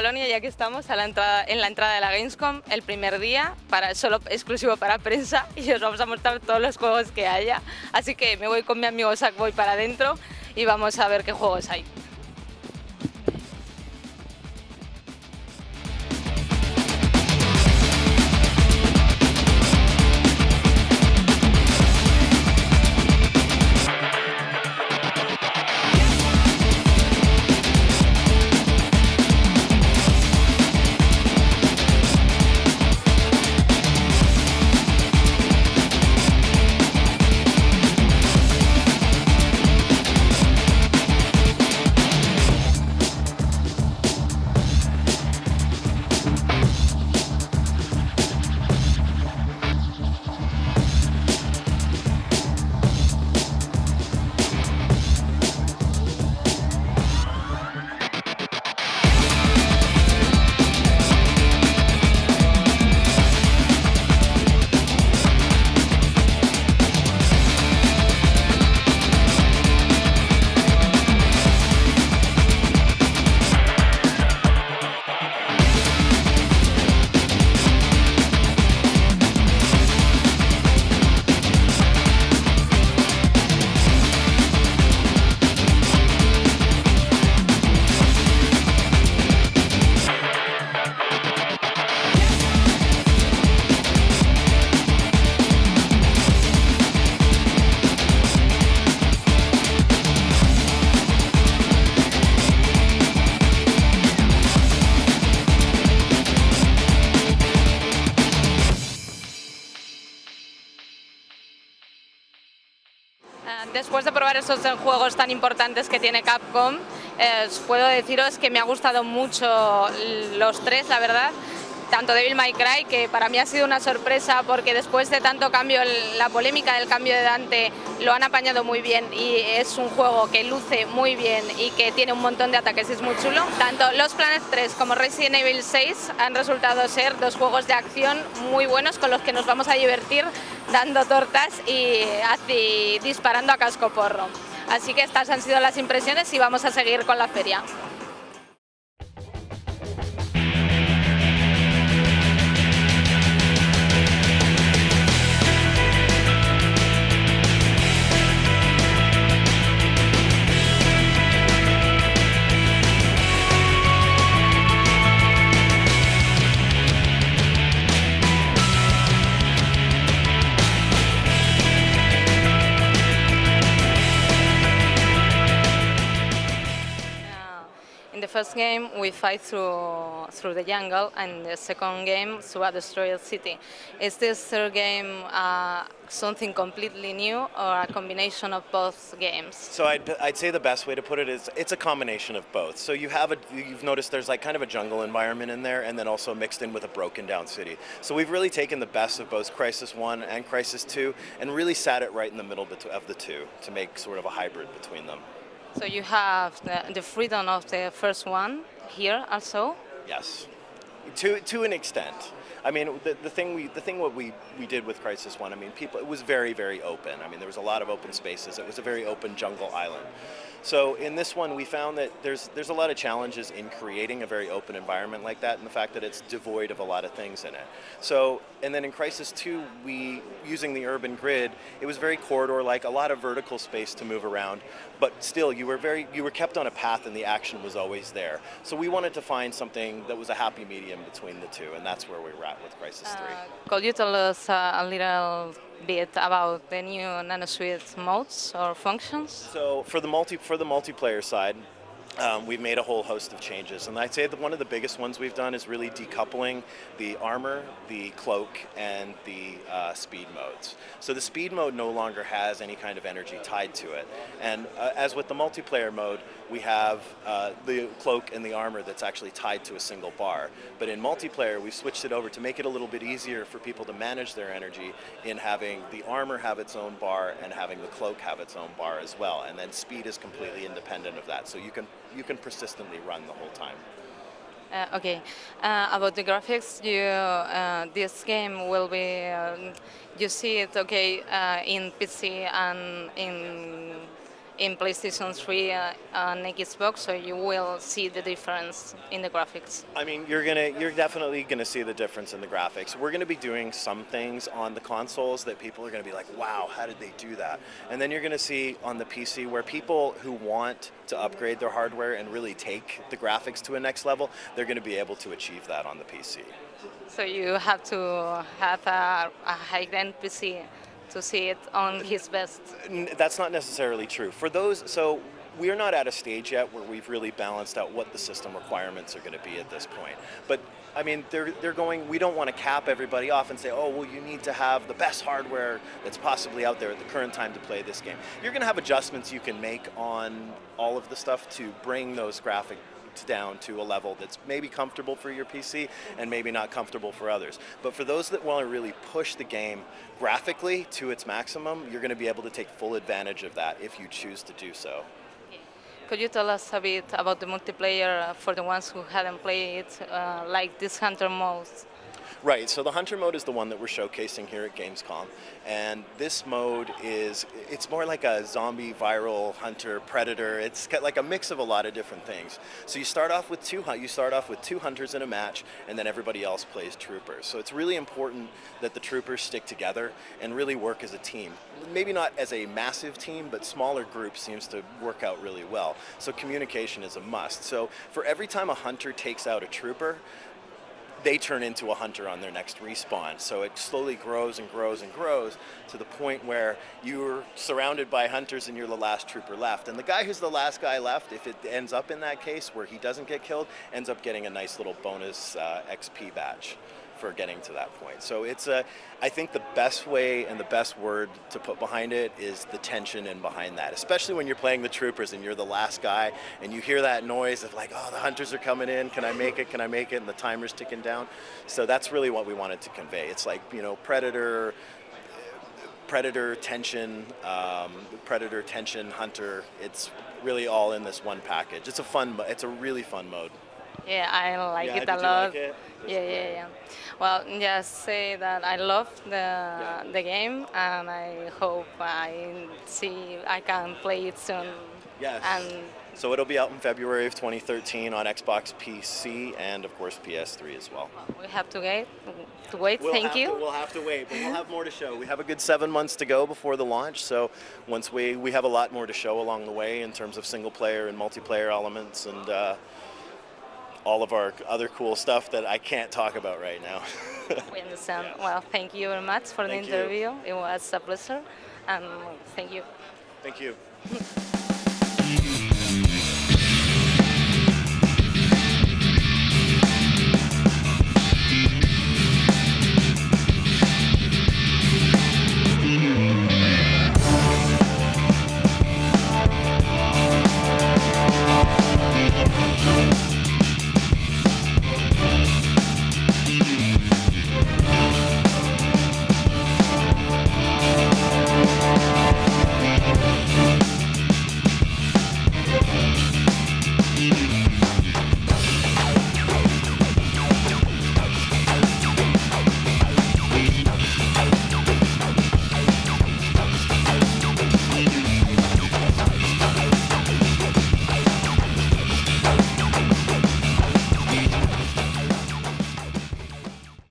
Colonia y aquí estamos en la entrada de la Gamescom, el primer día, solo exclusivo para prensa, y os vamos a mostrar todos los juegos que haya. Así que me voy con mi amigo Sackboy para adentro y vamos a ver qué juegos hay. Después de probar esos juegos tan importantes que tiene Capcom, os puedo deciros que me ha gustado mucho los tres, la verdad. Tanto Devil May Cry, que para mí ha sido una sorpresa porque después de tanto cambio, la polémica del cambio de Dante lo han apañado muy bien y es un juego que luce muy bien y que tiene un montón de ataques y es muy chulo. Tanto Los Planet 3 como Resident Evil 6 han resultado ser dos juegos de acción muy buenos con los que nos vamos a divertir dando tortas y disparando a cascoporro. Así que estas han sido las impresiones y vamos a seguir con la feria. In the first game, we fight through the jungle, and the second game, through a destroyed city. Is this third game something completely new, or a combination of both games? So I'd say the best way to put it is it's a combination of both. So you've noticed there's like kind of a jungle environment in there, and then also mixed in with a broken down city. So we've really taken the best of both Crisis 1 and Crisis 2, and really sat it right in the middle of the two to make sort of a hybrid between them. So you have the freedom of the first one here also? Yes, to an extent. I mean, the thing what we did with Crisis 1, I mean, it was very, very open. I mean, there was a lot of open spaces. It was a very open jungle island. So in this one, we found that there's a lot of challenges in creating a very open environment like that, and the fact that it's devoid of a lot of things in it. So, and then in Crisis 2, using the urban grid, it was very corridor-like, a lot of vertical space to move around, but still you were kept on a path and the action was always there. So we wanted to find something that was a happy medium between the two, and that's where we were at with Crisis 3. Could you tell us a little bit about the new NanoSuite modes or functions? So for the multiplayer side, we've made a whole host of changes, and I'd say that one of the biggest ones we've done is really decoupling the armor, the cloak, and the speed modes. So the speed mode no longer has any kind of energy tied to it, and as with the multiplayer mode, we have the cloak and the armor that's actually tied to a single bar. But in multiplayer, we've switched it over to make it a little bit easier for people to manage their energy in having the armor have its own bar and having the cloak have its own bar as well, and then speed is completely independent of that, so you can persistently run the whole time. Okay, about the graphics, this game will be, you see it okay in PC and in PlayStation 3 and Xbox, so you will see the difference in the graphics. I mean, you're definitely gonna see the difference in the graphics. We're gonna be doing some things on the consoles that people are gonna be like, wow, how did they do that? And then you're gonna see on the PC where people who want to upgrade their hardware and really take the graphics to a next level, they're gonna be able to achieve that on the PC. So you have to have a high-end PC to see it on his best. That's not necessarily true. For those, so we're not at a stage yet where we've really balanced out what the system requirements are going to be at this point. But I mean, they're going. We don't want to cap everybody off and say, oh, well, you need to have the best hardware that's possibly out there at the current time to play this game. You're going to have adjustments you can make on all of the stuff to bring those graphics down to a level that's maybe comfortable for your PC and maybe not comfortable for others. But for those that want to really push the game graphically to its maximum, you're going to be able to take full advantage of that if you choose to do so. Could you tell us a bit about the multiplayer for the ones who hadn't played it, like this hunter mode? Right, so the Hunter mode is the one that we're showcasing here at Gamescom, and this mode it's more like a zombie viral hunter predator. It's got like a mix of a lot of different things. So you start off with two hunters in a match, and then everybody else plays troopers. So it's really important that the troopers stick together and really work as a team. Maybe not as a massive team, but smaller groups seems to work out really well. So communication is a must. So for every time a hunter takes out a trooper, they turn into a hunter on their next respawn. So it slowly grows and grows and grows to the point where you're surrounded by hunters and you're the last trooper left. And the guy who's the last guy left, if it ends up in that case where he doesn't get killed, ends up getting a nice little bonus XP badge for getting to that point. So it's I think the best way and the best word to put behind it is the tension in behind that, especially when you're playing the troopers and you're the last guy and you hear that noise of like, oh, the hunters are coming in, can I make it, and the timer's ticking down. So that's really what we wanted to convey. It's like, you know, predator tension, hunter. It's really all in this one package. It's a really fun mode. Yeah, I like it a lot. Yeah. Well, just say that I love the game, and I hope I can play it soon. Yes. And so it'll be out in February of 2013 on Xbox PC and of course PS3 as well. We have to wait. Thank you. We'll have to wait, but we'll have more to show. We have a good 7 months to go before the launch, so once we have a lot more to show along the way in terms of single player and multiplayer elements and all of our other cool stuff that I can't talk about right now. We understand. Well, thank you very much for the interview. It was a pleasure, and thank you. Thank you.